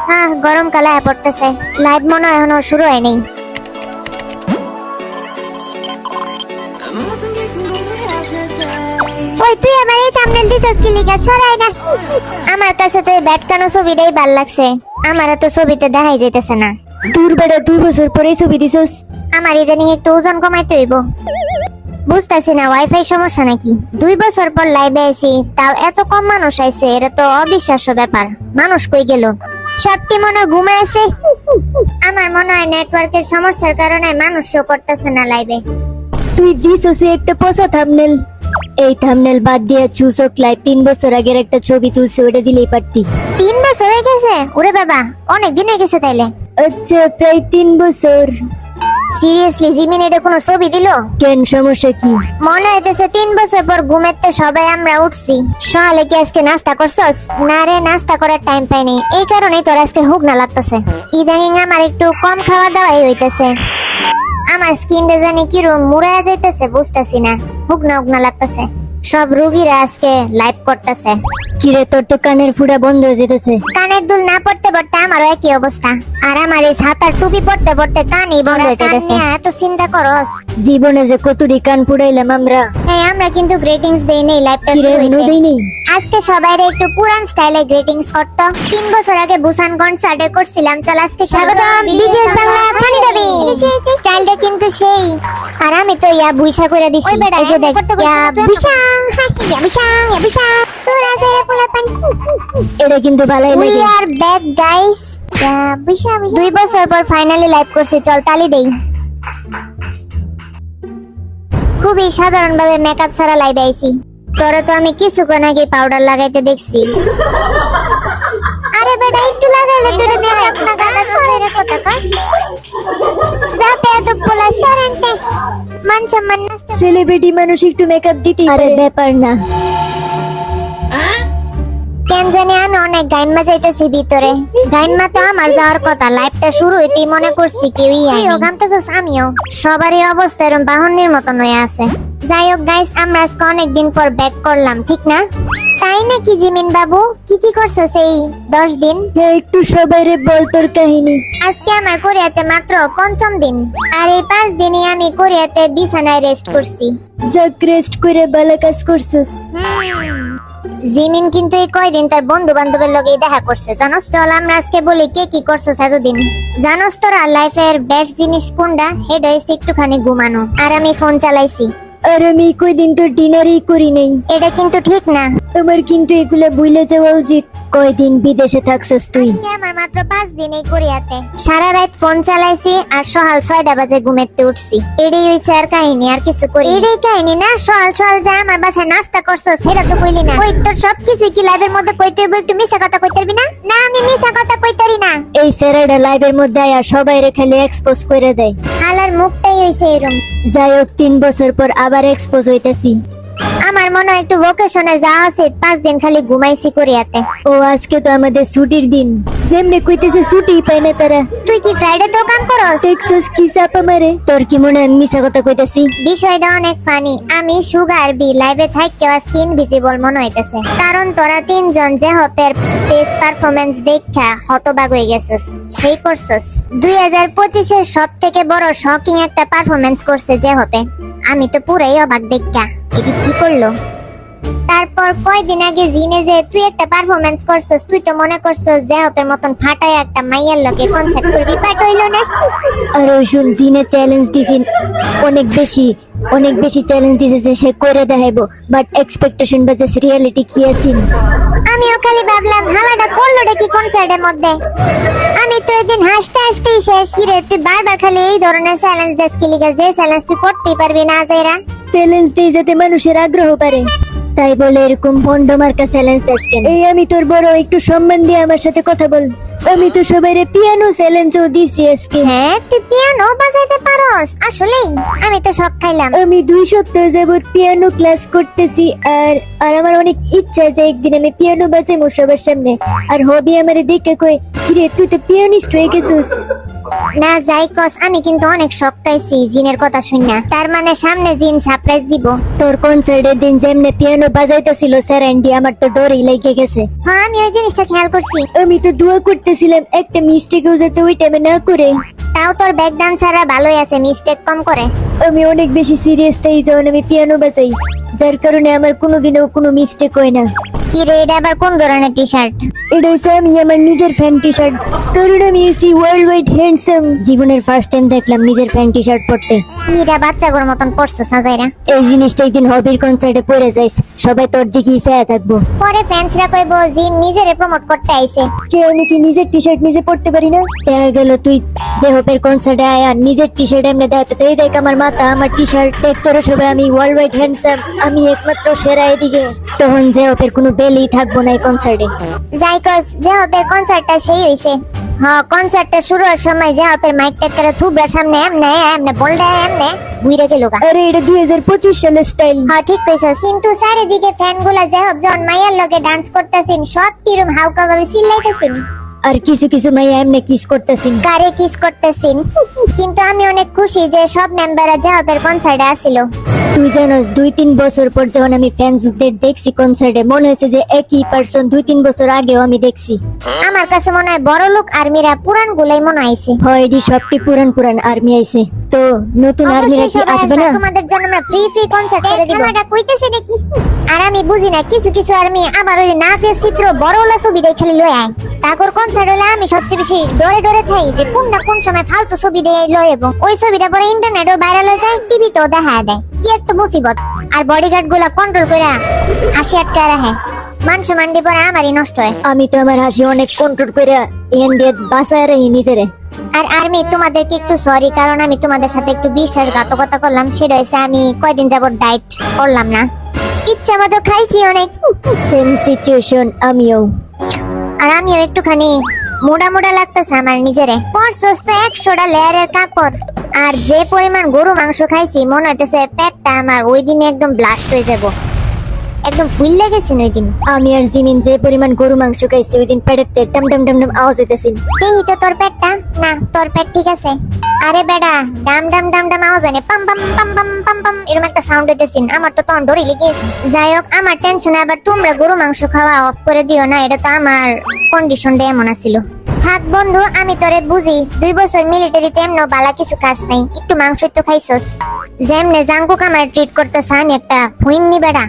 হ্যাঁ, গরমকালে পড়তেছে, লাইভ মনে হয় এখনো শুরু হয়নি। ওই তুই আমার এই থাম্বনেল দিছস কি লিখা ছড়াই না? আমার কাছে তো এই ব্যাটকানো ছবিটাই ভাল লাগছে, আমার তো ছবিতে দেখাই যাইতেছে না। তোর বেটা 2 বছর পরে ছবি দিছস। আমার ইদানিং একটু ওজন কমাইতে হইব। বুঝতেছি না ওয়াইফাই সমস্যা নাকি। 2 বছর পর লাইভে আইছি, তাও এত কম মানুষ আইছে, এটা তো অবিশ্বাস্য ব্যাপার। মানুষ কই গেল? সবটি মনে হয় ঘুমায় আছে। আমার মনে হয় নেটওয়ার্কের সমস্যার কারণে মানুষ শো করতেছে না লাইভে। তুই দিছস একটা পচা থাম্বনেল। এই থাম্বনেল বাদ দিয়ে চুসক লাইভ 3 বছর আগের একটা ছবি তুলছে, ওটা দিলেই পারতি। 3 বছর হয়ে গেছে? ওরে বাবা, অনেক দিন হয়ে গেছে তাইলে। আচ্ছা, প্রায় 3 বছর। সিরিয়াসলি জিমিন এটা কোনো ছবি দিল? কেন, সমস্যা কি? মনে হইতেছে 3 বছর পর ঘুমেতে সবাই আমরা উঠছি। সকালে কি আজকে নাস্তা করছস? না রে, নাস্তা করার টাইম পাইনি, এই কারণেই তোর আজকে হুক না লাগতেছে। ইদানিং আমার একটু কম খাওয়া দাওয়াই হইতেছে। আমার স্কিনটা জানি কিরম মুড়ায় যাইতেছে, বুঝতেছি না, হুক না লাগতেছে। সব রোগীরা আজকে লাইভ করতেছে। কিরে, তোর তো কানের ফুটা বন্ধ হয়ে যেতেছে। কানের দুল না পড়তে পড়তে আমারও একই অবস্থা, আর আমার এই ছাতার টুপি পড়তে পড়তে কানই বন্ধ হয়ে যেতেছে। এত চিন্তা করস? জীবনে যে কতটি কান ফুটাইলাম আমরা। হ্যাঁ, আমরা কিন্তু গ্রেটিংস দেই নেই, লাইভটা শুরু হইতে। দেই নেই। আজকে সবাইরে একটু পুরান স্টাইলে গ্রেটিংস করত। 3 বছর আগে বুসান কনসার্টে করছিলাম। চল আজকে স্বাগতম বিটিএস বাংলা ফানি দাবি। স্টাইলটা কিন্তু সেই। আর আমি তো ইয়া বুইসা করে দিছি। এই যে দেখ, ইয়া বুইসা তোরা যারা পোলাপান। এটা কিন্তু ভালোই উই লাগে। আর ব্যাক গাইস। ইয়া বুইসা 2 বছর পর ফাইনালি লাইভ করছি। চল তালি দেই। খুবই সাধারণভাবে মেকআপ ছাড়া লাইভে আইছি। তোরে তো আমি কিছুক্ষণ আগে পাউডার লাগাইতে দেখছি। আরে বেটা, একটু লাগাইলে তোরে দেখ না, গাদা ছড়াইরে কথা কয়। যাতে এত পোলা সরেন্টে মান সম্মান নষ্ট। সেলিব্রিটি মানুষ একটু মেকআপ দিতেই পারে, ব্যাপার না। কেন জানি আমি অনেক গাইমা যাইতেছি ভিতরে। গাইমা তো আমার যাওয়ার কথা, লাইভটা শুরু হইতেই মনে করছি কেউই আইনি। গামতেছস? আমিও। সবারই অবস্থা এরকম বাহনের মতন হয়ে আছে। যাই হোক গাইস, আমরা আজকে অনেকদিন পর ব্যাক করলাম, ঠিক না? তাই নাকি জিমিন বাবু? কি করছস এই 10 দিন? হ্যাঁ, একটু সবাইরে বল তোর কাহিনী। আজকে আমার কোরিয়াতে মাত্র 5ম দিন, আর এই 5 দিনই আমি কোরিয়াতে বিছানায় রেস্ট করছি। যাক, রেস্ট করে ভালো কাজ করছস। জিমিন কিন্তু এই কয়দিন তার বন্ধু বান্ধবের লগে দেখা করছে, জানোস? চল আমরা আজকে বলি কে কি করছস এতদিন। জানোস তোরা লাইফের বেস্ট জিনিস কোনটা? হেড হইছে একটুখানি ঘুমানো, আর আমি ফোন চালাইছি। আর আমি কয়দিন তো ডিনারই করি নাই। এটা কিন্তু ঠিক না। তোমার কিন্তু এগুলা ভুলে যাওয়া উচিত। কয়দিন বিদেশে থাকছস তুই? আজকে আমার মাত্র 5 দিন এই কোরিয়াতে। সারা রাত ফোন চালাইছি আর সকাল 6টা বাজে ঘুমেতে উঠছি। এটাই হইছে আর কাহিনী, আর কিছু করি। এটাই কাহিনী না? সকাল যা আমার বাসায় নাস্তা করছস সেটা তো কইলি না। ওই তোর সবকিছু কি লাইভের মধ্যে কইতে হইব? একটু মিছা কথা কইতে পারবি না? না, আমি মিছা কথা কইতারি না। এই স্যারেরা লাইভের মধ্যে আয়া সবাইরে খালি এক্সপোজ করে দেয়। হালার মুখটাই হইছে এরকম। যাই হোক, 3 বছর পর আবার এক্সপোজ হইতাছি। আমার মনে হয় একটু ভোকেশনে যাওয়া উচিত। 5 দিন খালি ঘুমাইছি কোরিয়াতে। ও, আজকে তো আমাদের ছুটির দিন। যেমনে কইতেছে ছুটি পায় না তারা। তুই কি ফ্রাইডে তো কাম করস? টেক্সাস কি চাপা মারে? তোর কি মনে হয় মিছা কথা কইতাছি? বিষয়টা অনেক ফানি। আমি সুগার বি লাইভে থাকতে স্কিন ভিজিবল মনে হইতেছে, কারণ তোরা 3 জন যে হপের স্টেজ পারফরম্যান্স দেখা হতবাক হয়ে গেছস। সেই করছস 2025 এর সবথেকে বড় শকিং একটা পারফরম্যান্স করছে যে হপে। আমি তো পুরাই অবাক দেখা, এটি কি করলো। তারপর কয়দিন আগে জিনে যে তুই একটা পারফরম্যান্স করছস, তুই তো মনে করছস যে হপের মতন ফাটায় একটা মাইয়ার লগে কনসার্ট করবি, বাট হইলো না। আর ওই শুন, জিনে চ্যালেঞ্জ দিছেন অনেক বেশি চ্যালেঞ্জ দিছে যে সে করে দেখাইবো, বাট এক্সপেকটেশন ভার্সেস রিয়েলিটি কি আছে? আমিও খালি ভাবলাম হালাটা করলোটা কি কনসার্টের মধ্যে। আমি তো এদিন হাসতে হাসতেই শেষ। রে তুই বারবার খালি এই ধরনের চ্যালেঞ্জ দিস কি লিগা? যে চ্যালেঞ্জ তুই করতেই পারবি না যাইরা। চ্যালেঞ্জ দেই যাতে মানুষের আগ্রহ বাড়ে, তাই বলে এরকম ভন্ড মার্কা চ্যালেঞ্জ দিস কেন? এই আমি তোর বড়, একটু সম্মান দিয়ে আমার সাথে কথা বল। আমি তো সবাইরে পিয়ানো চ্যালেঞ্জও দিছি আজকে। হ্যাঁ, তুই পিয়ানো বাজাইতে পারোস? আসলেই আমি তো শক খাইলাম। আমি 2 সপ্তাহ যাবত পিয়ানো ক্লাস করতেছি, আর আমার অনেক ইচ্ছা যে একদিন আমি পিয়ানো বাজাইবো সবার সামনে। আর হবি আমারে দেখে কই, কিরে তুই তো পিয়ানিস্ট হয়ে গেছিস। না যাই কস, আমি কিন্তু অনেক শখ পাইছি জিনের কথা শুননা। তার মানে সামনে জিন সারপ্রাইজ দিব। তোর কনসার্টের দিন যেমনে পিয়ানো বাজাইতেছিল স্যারেন্ডি, আমার তো ডরই লেগে গেছে। হ্যাঁ আমি ওই জিনিসটা খেয়াল করছি। আমি তো দোয়া করতেছিলাম একটা মিস্টেকও যাতে ওই টাইমে না করে। তাও তোর ব্যাক ডান্সাররা ভালোই আছে, মিস্টেক কম করে। আমি অনেক বেশি সিরিয়াস তাই যখন আমি পিয়ানো বাজাই, যার কারণে আমার কোনোদিনও কোনো মিস্টেক হয় না। কি রে, এটা আবার কোন ধরনের টি শার্ট? এটা হচ্ছে আমি আমার নিজের ফ্যান টি শার্ট, কারণ আমি এসি ওয়ার্ল্ড ওয়াইড হ্যান্ডসাম। জীবনের ফার্স্ট টাইম দেখলাম নিজের ফ্যান টি শার্ট পরতে। কি এটা বাচ্চাগুলোর মতন পড়ছে সাজাইরা? এই জিনিসটা একদিন হবির কনসার্টে পরে যাইস, সবাই তোর দিকেই চেয়ে থাকবো। পরে ফ্যান্সরা কইব জিন নিজেরে প্রমোট করতে আইছে। কে আমি কি নিজের টি শার্ট নিজে পরতে পারি না? দেখা গেল তুই যে হবের কনসার্টে আয় আর নিজের টি শার্ট এমনি দেখাতে চাই, দেখ আমার মাথা, আমার টি শার্ট, দেখ তোরা সবাই আমি ওয়ার্ল্ড ওয়াইড হ্যান্ডসাম, আমি একমাত্র সেরা এদিকে। তখন যে হবের কোনো বেলই থাকবো না এই কনসার্টে। যাই কস, যে হবের কনসার্টটা সেই হইছে। হ্যাঁ, কনসার্টটা শুরু হওয়ার সময় যে হবের মাইক টেক করে থুবড়ার সামনে এমনে এমনে বলডা এমনে ঘুরে গেল গা। আরে এটা 2025 সালের স্টাইল। হ্যাঁ ঠিক কইছস, কিন্তু চারিদিকে ফ্যানগুলা যে হব যখন মাইয়ার লগে ডান্স করতেছেন সব কিরম হাউকা ভাবে চিল্লাইতেছেন, আর কিছু কিছু মাইয়া এমনি কিস করতেছিন, কারে কিস করতেছেন। কিন্তু আমি অনেক খুশি যে সব মেম্বাররা যে হবের কনসার্টে আসিল। তুই জানোস 2-3 বছর পর যখন আমি ফ্যান্সদের দেখছি কনসার্টে, মনে হয়েছে যে একই পার্সন 2-3 বছর আগেও আমি দেখছি। আমার কাছে মনে হয় বড় লোক আর্মিরা পুরান গুলাই মনে আইছে। হয় এটি সবটি পুরান পুরান আর্মি আইছে, তো নতুন আর্মিরা কি আসবে না? তোমাদের জন্য আমরা ফ্রি কনসার্ট করে দিব। খেলাটা কইতেছে নাকি? আর আমি বুঝি না, কিছু কিছু আর্মি আবার ওই নাচের চিত্র বড়লা ছবি দিয়ে খালি লয় আয়। তারপর কনসার্ট হলে আমি সবচেয়ে বেশি ডরে ডরে থাই যে কোন না কোন সময় ফালতু ছবি দিয়ে লয় এবং ওই ছবিটা পরে ইন্টারনেটও ভাইরাল হয়ে যায়, টিভিতেও দেখা দেয়। কি একটা মুসিবত। আর বডিগার্ড গুলা কন্ট্রোল করে হাসি আটকায় রাখে, মান সম্মান দিয়ে পরে আমারই নষ্ট হয়। আমি তো আমার হাসি অনেক কন্ট্রোল করে এন দিয়ে বাঁচায় রাখি নিজেরে। আর আর্মি তোমাদেরকে একটু সরি, কারণ আমি তোমাদের সাথে একটু বিশ্বাসঘাতকতা করলাম। সেটা হচ্ছে আমি কয়দিন যাবত ডায়েট করলাম না, ইচ্ছা মতো খাইছি অনেক। সেম সিচুয়েশন আমিও। আর আমিও একটুখানি মোটা মোটা লাগতেছে আমার নিজেরে। পরশোস তো 100টা লেয়ারের কাপড়। আর যে পরিমাণ গরু মাংস খাইছি, মনে হইতেছে পেটটা আমার ওই দিনে একদম ব্লাস্ট হয়ে যাব, একদম ফুল লেগেছে ওই দিন। আমি আর জিমিন যে পরিমাণ গরু মাংস খাইছি ওই দিন পেটেতে টাম টাম টাম টাম আওয়াজ হইতেছে। এই তো তোর পেটটা না, তোর পেট ঠিক আছে। আরে বেডা, ডাম ডাম ডাম ডাম আওয়াজ হয়, পাম পাম পাম পাম পাম পাম এরকম একটা সাউন্ড হইতেছে। আমার তো তখন ডরই লেগেছে। যাই হোক, আমার টেনশনে আবার তোমরা গরু মাংস খাওয়া অফ করে দিও না, এটা তো আমার কন্ডিশনটা এমন আছিল। থাক বন্ধু, আমি তোরে বুঝি, 2 বছর মিলিটারিতে এমন বালা কিছু কাজ নাই, একটু মাংস তো খাইছস। যেমনে জাঙ্কুক আমার ট্রিট করতেছ, আমি একটা হুইন্নি বেড়া।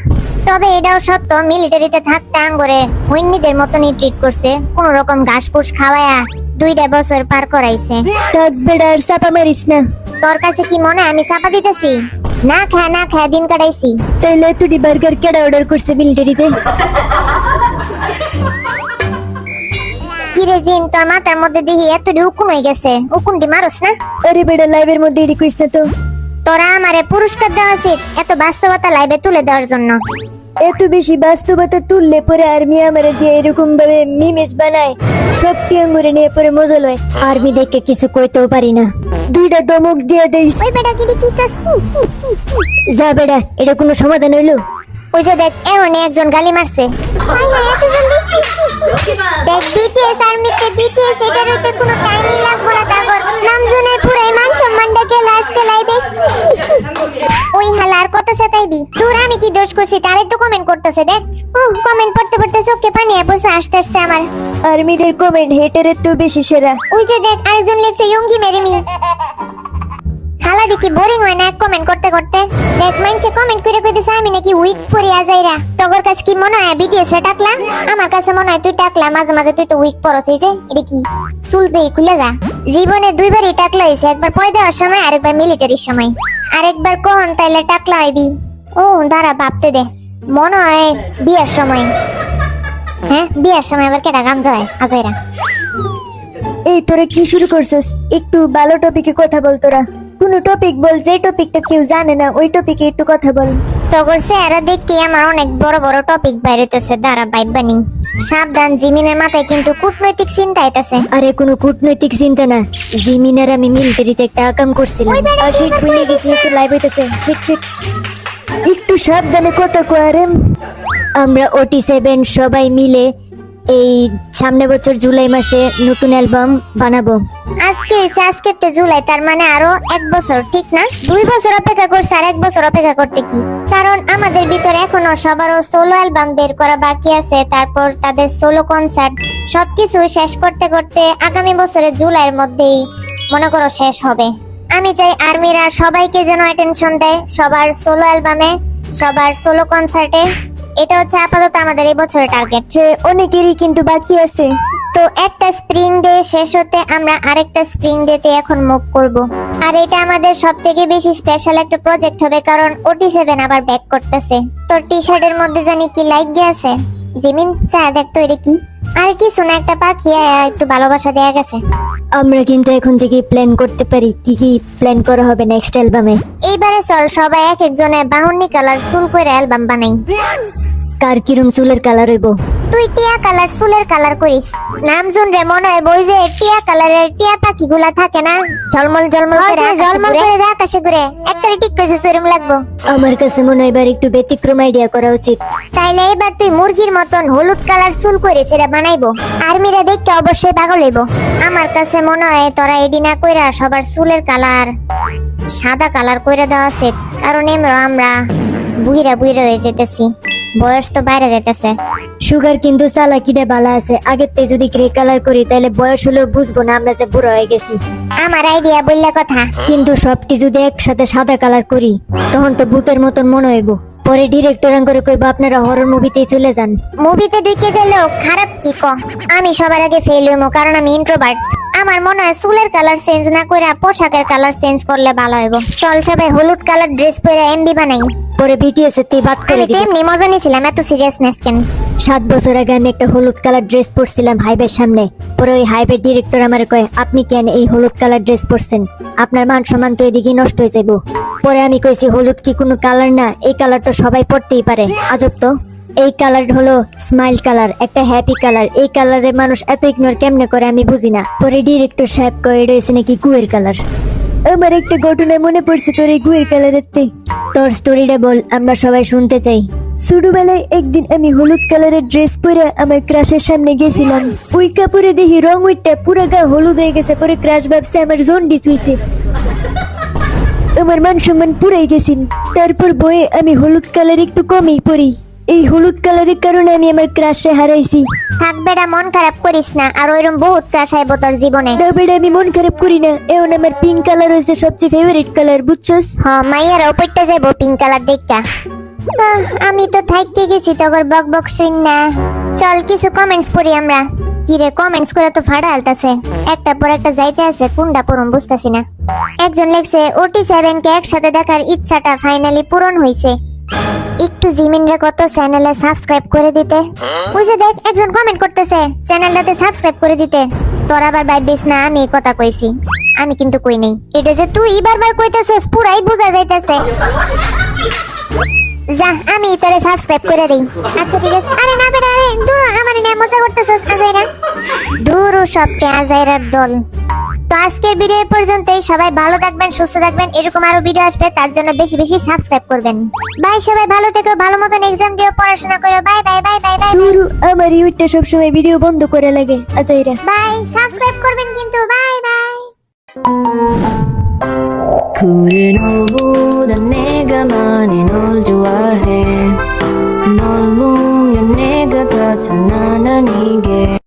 তবে এটাও সত্য, মিলিটারিতে থাকতে আঙ্গরে হুইন্নিদের মতনই ট্রিট করছে, কোন রকম ঘাস ফুস খাওয়ায়া 2টা বছর পার করাইছে। থাক বেড়া, আর চাপা মারিস না। তোর কাছে কি মনে হয় আমি চাপা দিতেছি? না খায় দিন কাটাইছি। তাইলে তুই বার্গার কেডা অর্ডার করছে মিলিটারিতে? কিরে জিন, তোর মাথার মধ্যে দেখি এতটি উকুন হয়ে গেছে, উকুনটি মারস না? আরে বেড়া, লাইভের মধ্যে এডি কইস না তো। তোরা আমারে পুরস্কার দেওয়া উচিত এত বাস্তবতা লাইভে তুলে দেওয়ার জন্য। এত বেশি বাস্তবতা তুললে পরে আর্মি আমারে দিয়ে এরকম ভাবে মিমেজ বানায়, সব টিয়াঙ্গুরে নিয়ে পরে মজা লয়। আর্মি দেখে কিছু কইতেও পারি না, 2টা দমক দিয়ে দেই। ওই বেটা কি কাজ? যা বেড়া, এটা কোনো সমাধান হইলো? ওই যে দেখ, এমন একজন গালি মারছে। দেখ বিটিএস আর্মিতে বিটিএস এটার হইতে কোনো টাইমই লাগবো না। তারপর নামজনের পুরাই মান সম্মানটা গেল আজকে লাইভে। ওই হালার কত সেটাইবি দূর, আমি কি দোষ করছি? তারে তো কমেন্ট করতেছে, দেখ কমেন্ট পড়তে পড়তে চোখে পানি পড়ছে আসতে আসতে আমার। আর্মিদের কমেন্ট হেটারের তো বেশি সেরা। ওই যে দেখ, আরেকজন লিখছে ইয়ঙ্গি মেরিমি। হালা দেখি বোরিং হয় না কমেন্ট করতে করতে? দেখ মাইনছে কমেন্ট করে কইতেছে আমি নাকি উইক পরে আজাইরা। তোর কাছে কি মনে হয় বিটিএস রে টাকলা? আমার কাছে মনে হয় তুই টাকলা, মাঝে মাঝে তুই তো উইক পরছ। এই যে এটা কি চুল দেই খুলে যা। জীবনে 2বারই টাকলা হইছে, একবার পয় দেওয়ার সময় আরেকবার মিলিটারির সময়। আরেকবার কখন তাইলে টাকলা হইবি? ও দাঁড়া ভাবতে দে, মনে হয় বিয়ের সময়। হ্যাঁ বিয়ের সময় আবার কেটা গাঞ্জা হয় আজাইরা। এই তোরা কি শুরু করছস? একটু ভালো টপিকে কথা বল। তোরা কোনো টপিক বল, যে টপিকটা কেউ জানে না ওই টপিকে একটু কথা বল। তগর চেহারা দেখি আমার অনেক বড় বড় টপিক বাইরেতেছে, দাঁড়া বাইবানি। সাবধান, জিমিনের মাথায় কিন্তু কূটনৈতিক চিন্তা আইতাছে। আরে কোনো কূটনৈতিক চিন্তা না, জিমিনার আমি মিলিটারিতে একটা কাম করছিলাম। আর শিট ভুলে গেছি, একটু লাইভ হইতেছে। শিট শিট, একটু সাবধানে কথা কয়। আরে আমরা OT7 সবাই মিলে এই সামনে বছর জুলাই মাসে নতুন অ্যালবাম বানাবো। আজকে তো জুলাই, তার মানে আরো 1 বছর, ঠিক না? 2 বছর অপেক্ষা করছে, আর 1 বছর অপেক্ষা করতে কি? কারণ আমাদের ভিতরে এখনো সবারও সোলো অ্যালবাম বের করা বাকি আছে, তারপর তাদের সোলো কনসার্ট, সবকিছু শেষ করতে করতে আগামী বছরের জুলাইয়ের মধ্যেই মনে করো শেষ হবে। আমি চাই আর্মিরা সবাইকে যেন অ্যাটেনশন দেয়, সবার সোলো অ্যালবামে, সবার সোলো কনসার্টে। এটা হচ্ছে আপাতত আমাদের এই বছরের টার্গেট। অনেকেরই কিন্তু বাকি আছে। তো একটা স্প্রিং ডে শেষ হতে আমরা আরেকটা স্প্রিং ডে তে এখন মুভ করব। আর এটা আমাদের সবথেকে বেশি স্পেশাল একটা প্রজেক্ট হবে, কারণ OT7 আবার ব্যাক করতেছে। তোর টি শার্টের মধ্যে জানি কি লাইক গেছে, জিমিন চা দেখ তো এটা কি? আর কিছু না, একটা পাখি আয়া একটু ভালোবাসা দেয়া গেছে। আমরা কিন্তু এখন থেকে প্ল্যান করতে পারি কি কি প্ল্যান করা হবে নেক্সট অ্যালবামে। এইবারে চল সবাই এক একজনে 52 কালার চুল করে অ্যালবাম বানাই। কার কিরম চুলের কালার হইব? তুই টিয়া কালার চুলের কালার করিস। নাম শুনলে মনে হয় বই যে টিয়া কালারের টিয়া পাখিগুলা থাকে না, ঝলমল ঝলমল করে আকাশে ঘুরে, একটা ঠিক কইছে সেরম লাগবো। আমার কাছে মনে হয় এবার একটু ব্যতিক্রম আইডিয়া করা উচিত। তাইলে এবার তুই মুরগির মতন হলুদ কালার চুল করে সেটা বানাইবো, আর্মিরা দেখতে অবশ্যই পাগল হইব। আমার কাছে মনে হয় তোরা এডি না কইরা সবার চুলের কালার সাদা কালার কইরা দেওয়া আছে, কারণ আমরা বুইরা বুইরা হয়ে যেতেছি, বয়স তো বাইরে যেতেছে। সুগার কিন্তু চালাকিটা ভালো আছে, আগের থেকে যদি গ্রে কালার করি তাহলে বয়স হলেও বুঝবো না আমরা যে বুড়ো হয়ে গেছি। আমার আইডিয়া বললে কথা, কিন্তু সবটি যদি একসাথে সাদা কালার করি তখন তো ভূতের মতন মনে হইব। পরে ডিরেক্টর করে কইব আপনারা হরর মুভিতেই চলে যান। মুভিতে ঢুকে গেলেও খারাপ কি ক? আমি সবার আগে ফেল হইমু, কারণ আমি ইন্ট্রোভার্ট। আমার মনে হয় চুলের কালার চেঞ্জ না করে পোশাকের কালার চেঞ্জ করলে ভালো হইব। চল সবাই হলুদ কালার ড্রেস পরে এমবি বানাই। পরে বিটিএস এর বাদ করে আমি তো দিই। এমনি মজা নিছিলাম, এত সিরিয়াসনেস কেন? 7 বছর আগে আমি একটা হলুদ কালার ড্রেস পরছিলাম হাইবের সামনে। পরে ওই হাইবের ডিরেক্টর আমার কয় আপনি কেন এই হলুদ কালার ড্রেস পরছেন, আপনার মান সম্মান তো এদিকে নষ্ট হয়ে যাইব। পরে আমি কইছি হলুদ কি কোনো কালার না, এই কালার তো সবাই পরতেই পারে। আজব তো, এই কালার হলো স্মাইল কালার, একটা হ্যাপি কালার। এই কালারে মানুষ এত ইগনোর কেমনে করে আমি বুঝি না। পরে ডিরেক্টর সাহেব কয় এটা হইছে নাকি গুয়ের কালার। আমার একটা ঘটনা মনে পড়ছে তোর এই গুয়ের কালারের তে। তোর স্টোরিটা বল, আমরা সবাই শুনতে চাই। ছোটবেলায় একদিন আমি হলুদ কালারের ড্রেস পরে আমার ক্রাশের সামনে গেছিলাম। ওই কাপড়ে দেখি রং উইটটা পুরো গা হলুদ হয়ে গেছে। পরে ক্রাশ ভাবছে আমার জন্ডিস হইছে, আমার মান সম্মান পুরাই গেছিল। তারপর বয়ে আমি হলুদ কালার একটু কমই পরি। এই হলুদ কালারের কারণে আমি আমার ক্রাশে হারাইছি। থাক বেটা, মন খারাপ করিস না, আর ওইরকম বহুত ক্রাশ আইব তোর জীবনে। না বেটা, আমি মন খারাপ করি না। এখন আমার পিঙ্ক কালার হয়েছে সবচেয়ে ফেভারিট কালার, বুঝছস? হ্যাঁ, মাইয়ার ওপরটা যাইবো পিঙ্ক কালার দেখা। আমি তো থাইকে গেছি তগর বক বক শুন না। চল কিছু কমেন্টস পড়ি আমরা। কি রে, কমেন্টস করে তো ফাড়া আলতাছে, একটা পর একটা যাইতে আছে, কোনটা পড়ুম বুঝতাছি না। একজন লেখছে OT7 কে একসাথে দেখার ইচ্ছাটা ফাইনালি পূরণ হইছে, একটু জিমিনরে কত চ্যানেলে সাবস্ক্রাইব করে দিতে। ওই যে দেখ একজন কমেন্ট করতেছে চ্যানেলটাতে সাবস্ক্রাইব করে দিতে। তোর আবার ভাববিস না আমি এই কথা কইছি, আমি কিন্তু কই নাই। এটা যে তুই বারবার কইতেছস পুরাই বোঝা যাইতেছে। যা আমি তোরে সাবস্ক্রাইব করে দেই। আচ্ছা ঠিক আছে। আরে না বেটা, আরে দূর, আমার নিয়ে মজা করতেছস আজাইরা। দূর সবচেয়ে আজাইরার দল। তো আজকের ভিডিও এই পর্যন্তই। সবাই ভালো থাকবেন, সুস্থ থাকবেন, এরকম আরো ভিডিও আসবে, তার জন্য বেশি বেশি সাবস্ক্রাইব করবেন। বাই, সবাই ভালো থেকো, ভালো মতন এক্সাম দিও, পড়াশোনা করো। Bye bye bye bye bye. দূর, আমার ইউটিউবটা সবসময় ভিডিও বন্ধ করে লাগে আজাইরা। বাই, সাবস্ক্রাইব করবেন কিন্তু। Bye bye. 그래 너보다 내가 많이 널 좋아해 널 보면 내가 다 장난 아니게